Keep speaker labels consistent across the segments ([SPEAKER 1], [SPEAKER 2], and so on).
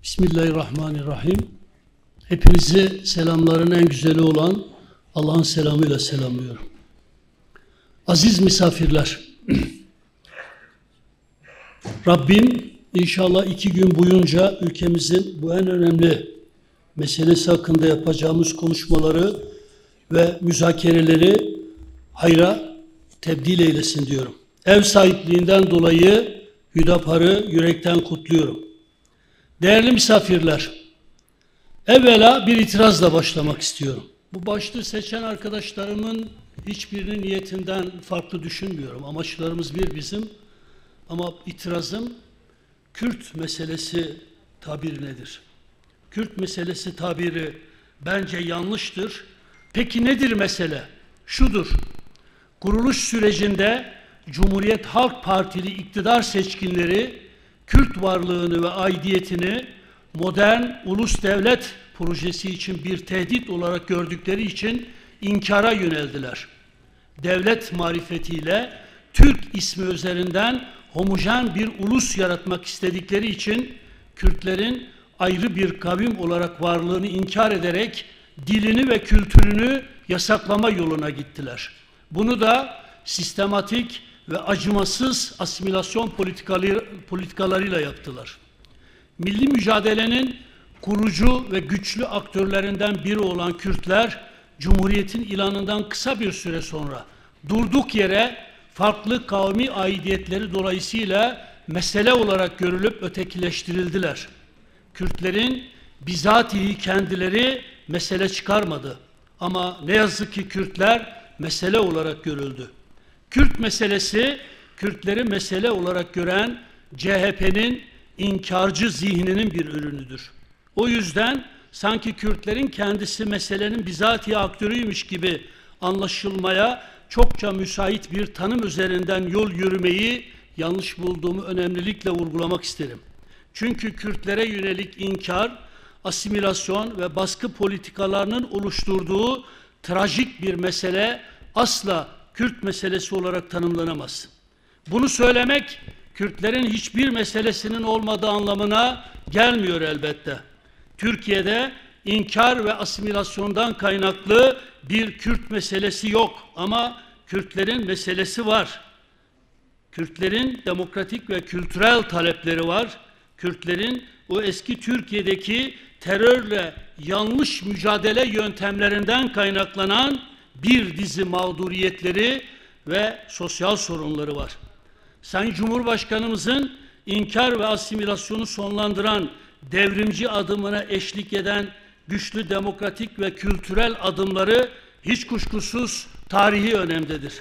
[SPEAKER 1] Bismillahirrahmanirrahim. Hepinizi selamların en güzeli olan Allah'ın selamıyla selamlıyorum. Aziz misafirler, Rabbim inşallah 2 gün boyunca ülkemizin bu en önemli meselesi hakkında yapacağımız konuşmaları ve müzakereleri hayra tebdil eylesin diyorum. Ev sahipliğinden dolayı Hüdapar'ı yürekten kutluyorum. Değerli misafirler, evvela bir itirazla başlamak istiyorum. Bu başlığı seçen arkadaşlarımın hiçbirinin niyetinden farklı düşünmüyorum. Amaçlarımız bir bizim. Ama itirazım Kürt meselesi tabiri nedir? Kürt meselesi tabiri bence yanlıştır. Peki nedir mesele? Şudur: kuruluş sürecinde Cumhuriyet Halk Partili iktidar seçkinleri Kürt varlığını ve aidiyetini modern ulus devlet projesi için bir tehdit olarak gördükleri için inkara yöneldiler. Devlet marifetiyle Türk ismi üzerinden homojen bir ulus yaratmak istedikleri için Kürtlerin ayrı bir kavim olarak varlığını inkar ederek dilini ve kültürünü yasaklama yoluna gittiler. Bunu da sistematik ve acımasız asimilasyon politikalarıyla yaptılar. Milli mücadelenin kurucu ve güçlü aktörlerinden biri olan Kürtler, Cumhuriyet'in ilanından kısa bir süre sonra durduk yere farklı kavmi aidiyetleri dolayısıyla mesele olarak görülüp ötekileştirildiler. Kürtlerin bizatihi kendileri mesele çıkarmadı. Ama ne yazık ki Kürtler mesele olarak görüldü. Kürt meselesi, Kürtleri mesele olarak gören CHP'nin inkarcı zihninin bir ürünüdür. O yüzden sanki Kürtlerin kendisi meselenin bizatihi aktörüymüş gibi anlaşılmaya çokça müsait bir tanım üzerinden yol yürümeyi yanlış bulduğumu önemlilikle vurgulamak isterim. Çünkü Kürtlere yönelik inkar, asimilasyon ve baskı politikalarının oluşturduğu trajik bir mesele asla Kürt meselesi olarak tanımlanamaz. Bunu söylemek, Kürtlerin hiçbir meselesinin olmadığı anlamına gelmiyor elbette. Türkiye'de inkar ve asimilasyondan kaynaklı bir Kürt meselesi yok ama Kürtlerin meselesi var. Kürtlerin demokratik ve kültürel talepleri var. Kürtlerin o eski Türkiye'deki terörle yanlış mücadele yöntemlerinden kaynaklanan bir dizi mağduriyetleri ve sosyal sorunları var. Sayın Cumhurbaşkanımızın inkar ve asimilasyonu sonlandıran devrimci adımına eşlik eden güçlü demokratik ve kültürel adımları hiç kuşkusuz tarihi önemdedir.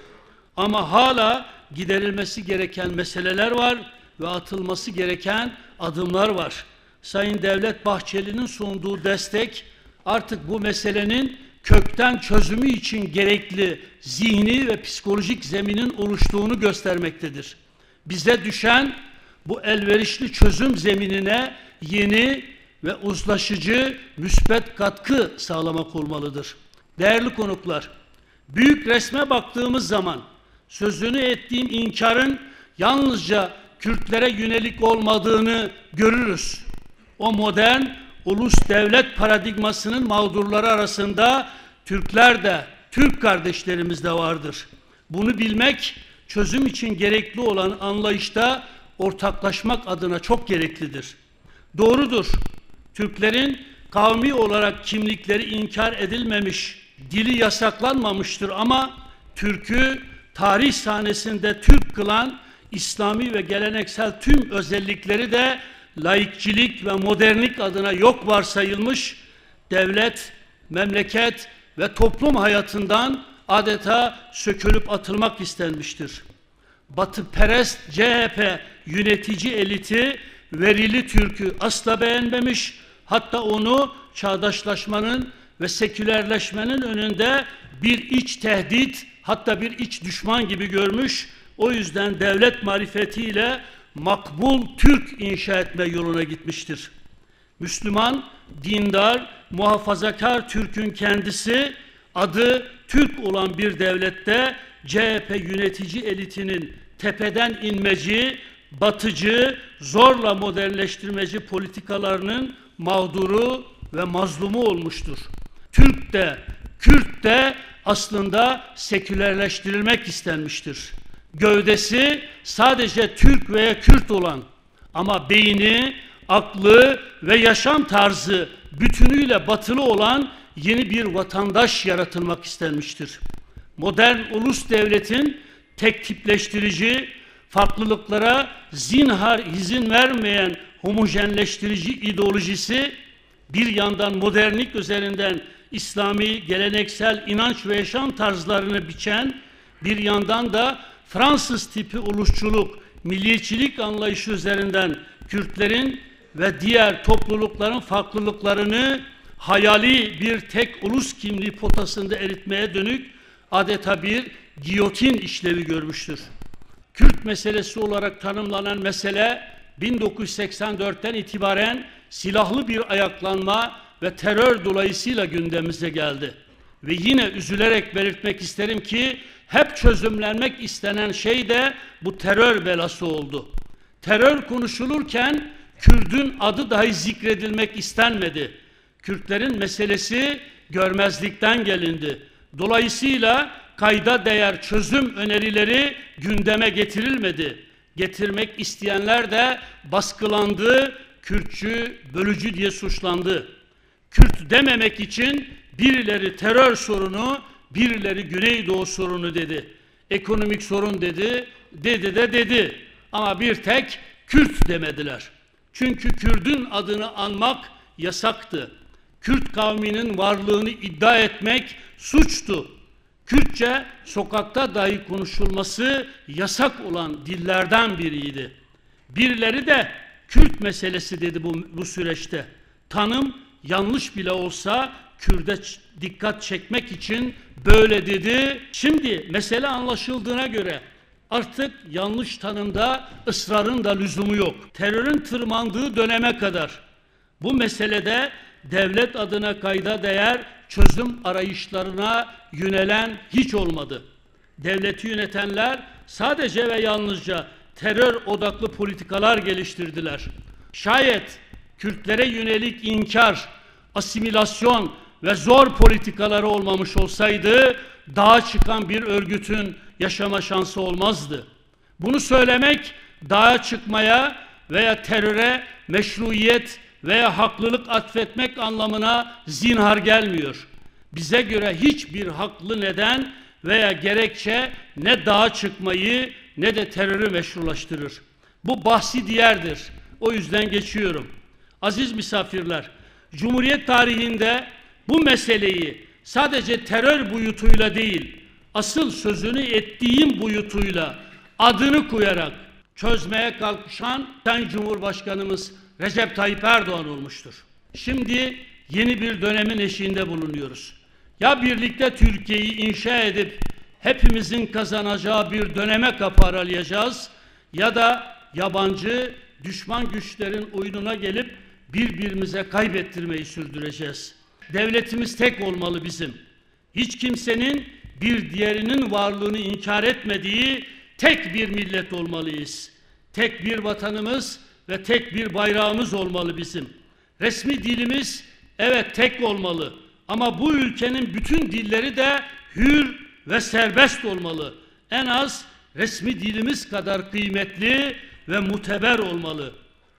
[SPEAKER 1] Ama hala giderilmesi gereken meseleler var ve atılması gereken adımlar var. Sayın Devlet Bahçeli'nin sunduğu destek artık bu meselenin kökten çözümü için gerekli zihni ve psikolojik zeminin oluştuğunu göstermektedir. Bize düşen bu elverişli çözüm zeminine yeni ve uzlaşıcı, müspet katkı sağlamak olmalıdır. Değerli konuklar, büyük resme baktığımız zaman sözünü ettiğim inkarın yalnızca Kürtlere yönelik olmadığını görürüz. O modern ulus devlet paradigmasının mağdurları arasında Türkler de, Türk kardeşlerimiz de vardır. Bunu bilmek, çözüm için gerekli olan anlayışta ortaklaşmak adına çok gereklidir. Doğrudur, Türklerin kavmi olarak kimlikleri inkar edilmemiş, dili yasaklanmamıştır ama Türk'ü tarih sahnesinde Türk kılan İslami ve geleneksel tüm özellikleri de laikçilik ve modernlik adına yok varsayılmış, devlet, memleket ve toplum hayatından adeta sökülüp atılmak istenmiştir. Batıperest CHP yönetici eliti verili Türk'ü asla beğenmemiş, hatta onu çağdaşlaşmanın ve sekülerleşmenin önünde bir iç tehdit, hatta bir iç düşman gibi görmüş. O yüzden devlet marifetiyle makbul Türk inşa etme yoluna gitmiştir. Müslüman, dindar, muhafazakar Türk'ün kendisi adı Türk olan bir devlette CHP yönetici elitinin tepeden inmeci, batıcı, zorla modernleştirmeci politikalarının mağduru ve mazlumu olmuştur. Türk de, Kürt de aslında sekülerleştirilmek istenmiştir. Gövdesi sadece Türk veya Kürt olan ama beyni, aklı ve yaşam tarzı bütünüyle batılı olan yeni bir vatandaş yaratılmak istenmiştir. Modern ulus devletin tek tipleştirici, farklılıklara zinhar izin vermeyen homojenleştirici ideolojisi bir yandan modernlik üzerinden İslami geleneksel inanç ve yaşam tarzlarını biçen, bir yandan da Fransız tipi ulusçuluk, milliyetçilik anlayışı üzerinden Kürtlerin ve diğer toplulukların farklılıklarını hayali bir tek ulus kimliği potasında eritmeye dönük adeta bir giyotin işlevi görmüştür. Kürt meselesi olarak tanımlanan mesele 1984'ten itibaren silahlı bir ayaklanma ve terör dolayısıyla gündemimize geldi. Ve yine üzülerek belirtmek isterim ki hep çözümlenmek istenen şey de bu terör belası oldu. Terör konuşulurken Kürt'ün adı dahi zikredilmek istenmedi. Kürtlerin meselesi görmezlikten gelindi. Dolayısıyla kayda değer çözüm önerileri gündeme getirilmedi. Getirmek isteyenler de baskılandı, Kürtçü, bölücü diye suçlandı. Kürt dememek için birileri terör sorunu, birileri Güneydoğu sorunu dedi. Ekonomik sorun dedi, dedi. Ama bir tek Kürt demediler. Çünkü Kürt'ün adını anmak yasaktı. Kürt kavminin varlığını iddia etmek suçtu. Kürtçe sokakta dahi konuşulması yasak olan dillerden biriydi. Birileri de Kürt meselesi dedi bu süreçte. Tanım yanlış bile olsa Kürt'e dikkat çekmek için böyle dedi. Şimdi mesele anlaşıldığına göre artık yanlış tanımda ısrarın da lüzumu yok. Terörün tırmandığı döneme kadar bu meselede devlet adına kayda değer çözüm arayışlarına yönelen hiç olmadı. Devleti yönetenler sadece ve yalnızca terör odaklı politikalar geliştirdiler. Şayet Kürtlere yönelik inkar, asimilasyon ve zor politikaları olmamış olsaydı dağa çıkan bir örgütün yaşama şansı olmazdı. Bunu söylemek dağa çıkmaya veya teröre meşruiyet veya haklılık atfetmek anlamına zinhar gelmiyor. Bize göre hiçbir haklı neden veya gerekçe ne dağa çıkmayı ne de terörü meşrulaştırır. Bu bahsi diğerdir. O yüzden geçiyorum. Aziz misafirler, Cumhuriyet tarihinde bu meseleyi sadece terör boyutuyla değil, asıl sözünü ettiğim boyutuyla adını koyarak çözmeye kalkışan Sayın Cumhurbaşkanımız Recep Tayyip Erdoğan olmuştur. Şimdi yeni bir dönemin eşiğinde bulunuyoruz. Ya birlikte Türkiye'yi inşa edip hepimizin kazanacağı bir döneme kapı aralayacağız ya da yabancı düşman güçlerin oyununa gelip birbirimize kaybettirmeyi sürdüreceğiz. Devletimiz tek olmalı bizim. Hiç kimsenin bir diğerinin varlığını inkar etmediği tek bir millet olmalıyız. Tek bir vatanımız ve tek bir bayrağımız olmalı bizim. Resmi dilimiz evet tek olmalı ama bu ülkenin bütün dilleri de hür ve serbest olmalı. En az resmi dilimiz kadar kıymetli ve muteber olmalı.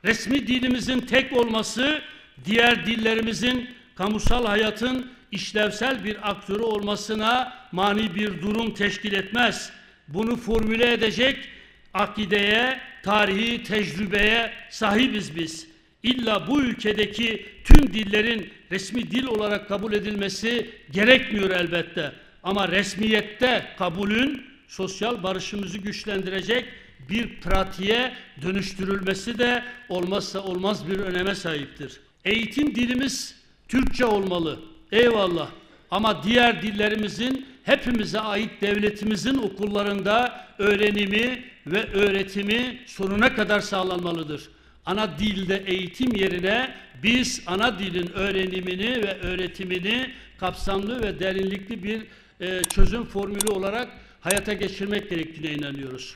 [SPEAKER 1] Resmi dilimizin tek olması diğer dillerimizin kamusal hayatın işlevsel bir aktörü olmasına mani bir durum teşkil etmez. Bunu formüle edecek akideye, tarihi tecrübeye sahibiz biz. İlla bu ülkedeki tüm dillerin resmi dil olarak kabul edilmesi gerekmiyor elbette. Ama resmiyette kabulün sosyal barışımızı güçlendirecek bir pratiğe dönüştürülmesi de olmazsa olmaz bir öneme sahiptir. Eğitim dilimiz Türkçe olmalı. Eyvallah. Ama diğer dillerimizin hepimize ait devletimizin okullarında öğrenimi ve öğretimi sonuna kadar sağlanmalıdır. Ana dilde eğitim yerine biz ana dilin öğrenimini ve öğretimini kapsamlı ve derinlikli bir çözüm formülü olarak hayata geçirmek gerektiğine inanıyoruz.